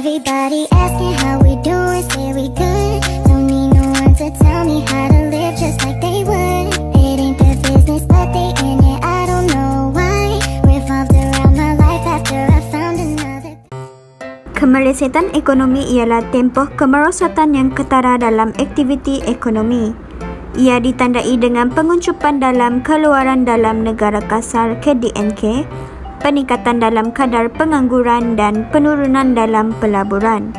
Everybody asking how we doing, say we good. Don't need no one to tell me how to live just like they would. It ain't their business, but they in it, I don't know why. Revolved around my life after I found another. Kemelesetan ekonomi ialah tempoh kemerosotan yang ketara dalam aktiviti ekonomi. Ia ditandai dengan penguncupan dalam keluaran dalam negara kasar KDNK, peningkatan dalam kadar pengangguran dan penurunan dalam pelaburan.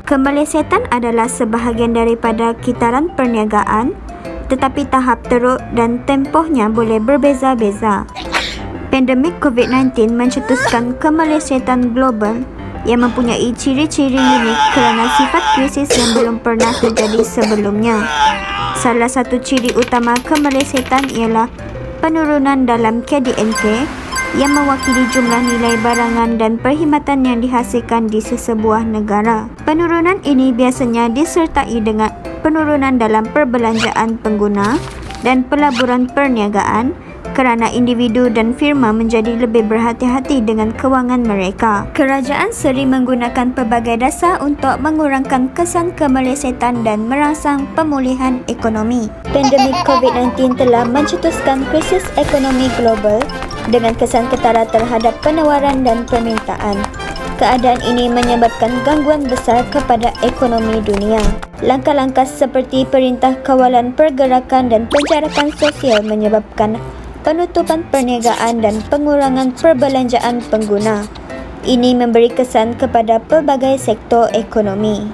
Kemelesetan adalah sebahagian daripada kitaran perniagaan, tetapi tahap teruk dan tempohnya boleh berbeza-beza. Pandemik COVID-19 mencetuskan kemelesetan global yang mempunyai ciri-ciri unik kerana sifat krisis yang belum pernah terjadi sebelumnya. Salah satu ciri utama kemelesetan ialah penurunan dalam KDNK yang mewakili jumlah nilai barangan dan perkhidmatan yang dihasilkan di sesebuah negara. Penurunan ini biasanya disertai dengan penurunan dalam perbelanjaan pengguna dan pelaburan perniagaan kerana individu dan firma menjadi lebih berhati-hati dengan kewangan mereka. Kerajaan sering menggunakan pelbagai dasar untuk mengurangkan kesan kemelesetan dan merangsang pemulihan ekonomi. Pandemik COVID-19 telah mencetuskan krisis ekonomi global dengan kesan ketara terhadap penawaran dan permintaan. Keadaan ini menyebabkan gangguan besar kepada ekonomi dunia. Langkah-langkah seperti Perintah Kawalan Pergerakan dan Penjarakan Sosial menyebabkan penutupan perniagaan dan pengurangan perbelanjaan pengguna. Ini memberi kesan kepada pelbagai sektor ekonomi.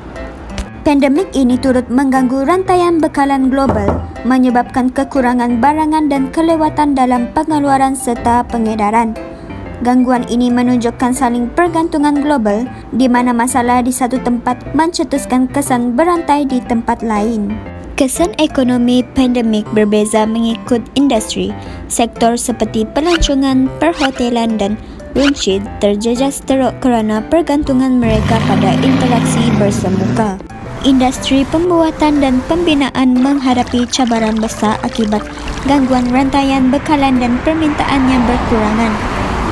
Pandemik ini turut mengganggu rantaian bekalan global, menyebabkan kekurangan barangan dan kelewatan dalam pengeluaran serta pengedaran. Gangguan ini menunjukkan saling pergantungan global di mana masalah di satu tempat mencetuskan kesan berantai di tempat lain. Kesan ekonomi pandemik berbeza mengikut industri. Sektor seperti pelancongan, perhotelan dan runcit terjejas teruk kerana pergantungan mereka pada interaksi bersemuka. Industri pembuatan dan pembinaan menghadapi cabaran besar akibat gangguan rantaian bekalan dan permintaan yang berkurangan.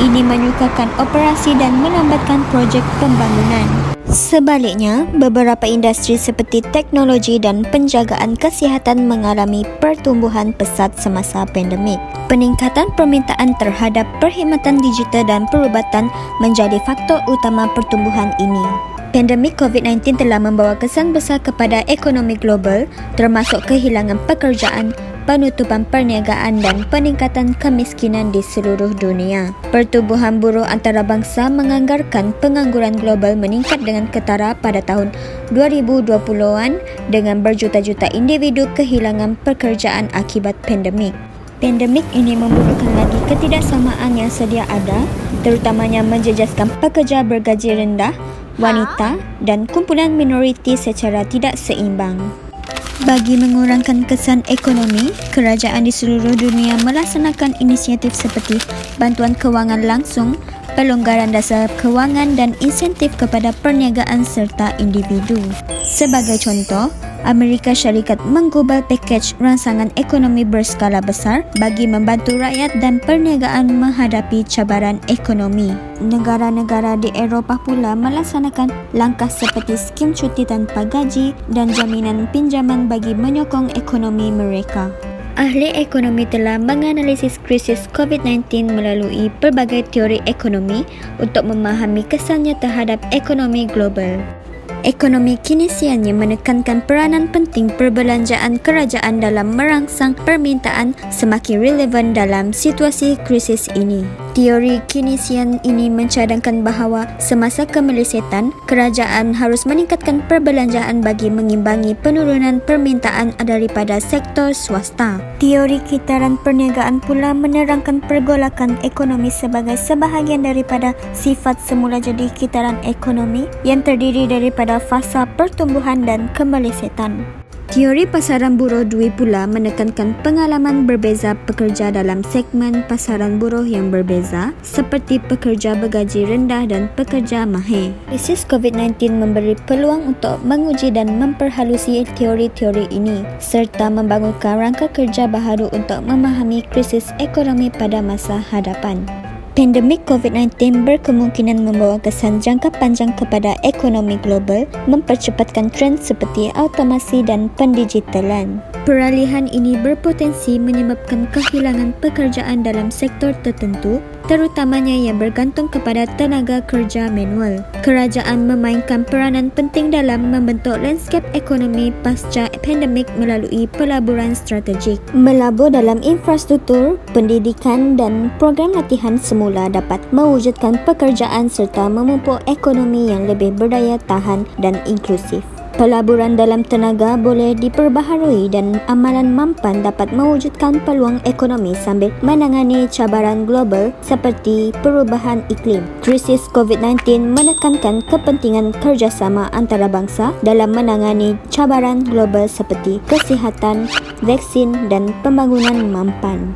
Ini menyukarkan operasi dan melambatkan projek pembangunan. Sebaliknya, beberapa industri seperti teknologi dan penjagaan kesihatan mengalami pertumbuhan pesat semasa pandemik. Peningkatan permintaan terhadap perkhidmatan digital dan perubatan menjadi faktor utama pertumbuhan ini. Pandemik COVID-19 telah membawa kesan besar kepada ekonomi global, termasuk kehilangan pekerjaan, penutupan perniagaan dan peningkatan kemiskinan di seluruh dunia. Pertubuhan buruh antarabangsa menganggarkan pengangguran global meningkat dengan ketara pada tahun 2020-an dengan berjuta-juta individu kehilangan pekerjaan akibat pandemik. Pandemik ini membubuhkan lagi ketidaksamaan yang sedia ada, terutamanya menjejaskan pekerja bergaji rendah, wanita dan kumpulan minoriti secara tidak seimbang. Bagi mengurangkan kesan ekonomi, kerajaan di seluruh dunia melaksanakan inisiatif seperti bantuan kewangan langsung, pelonggaran dasar kewangan dan insentif kepada perniagaan serta individu. Sebagai contoh, Amerika Syarikat menggubal pakej rangsangan ekonomi berskala besar bagi membantu rakyat dan perniagaan menghadapi cabaran ekonomi. Negara-negara di Eropah pula melaksanakan langkah seperti skim cuti tanpa gaji dan jaminan pinjaman bagi menyokong ekonomi mereka. Ahli ekonomi telah menganalisis krisis COVID-19 melalui pelbagai teori ekonomi untuk memahami kesannya terhadap ekonomi global. Ekonomi Keynesian yang menekankan peranan penting perbelanjaan kerajaan dalam merangsang permintaan semakin relevan dalam situasi krisis ini. Teori Keynesian ini mencadangkan bahawa semasa kemelesetan, kerajaan harus meningkatkan perbelanjaan bagi mengimbangi penurunan permintaan daripada sektor swasta. Teori kitaran perniagaan pula menerangkan pergolakan ekonomi sebagai sebahagian daripada sifat semula jadi kitaran ekonomi yang terdiri daripada fasa pertumbuhan dan kemelesetan. Teori pasaran buruh dui pula menekankan pengalaman berbeza pekerja dalam segmen pasaran buruh yang berbeza seperti pekerja bergaji rendah dan pekerja mahir. Krisis COVID-19 memberi peluang untuk menguji dan memperhalusi teori-teori ini serta membangunkan rangka kerja baharu untuk memahami krisis ekonomi pada masa hadapan. Pandemik COVID-19 berkemungkinan membawa kesan jangka panjang kepada ekonomi global, mempercepatkan trend seperti automasi dan pendigitalan. Peralihan ini berpotensi menyebabkan kehilangan pekerjaan dalam sektor tertentu, terutamanya yang bergantung kepada tenaga kerja manual. Kerajaan memainkan peranan penting dalam membentuk lanskap ekonomi pasca pandemik melalui pelaburan strategik. Melabur dalam infrastruktur, pendidikan dan program latihan semula dapat mewujudkan pekerjaan serta memupuk ekonomi yang lebih berdaya tahan dan inklusif. Pelaburan dalam tenaga boleh diperbaharui dan amalan mampan dapat mewujudkan peluang ekonomi sambil menangani cabaran global seperti perubahan iklim. Krisis COVID-19 menekankan kepentingan kerjasama antarabangsa dalam menangani cabaran global seperti kesihatan, vaksin dan pembangunan mampan.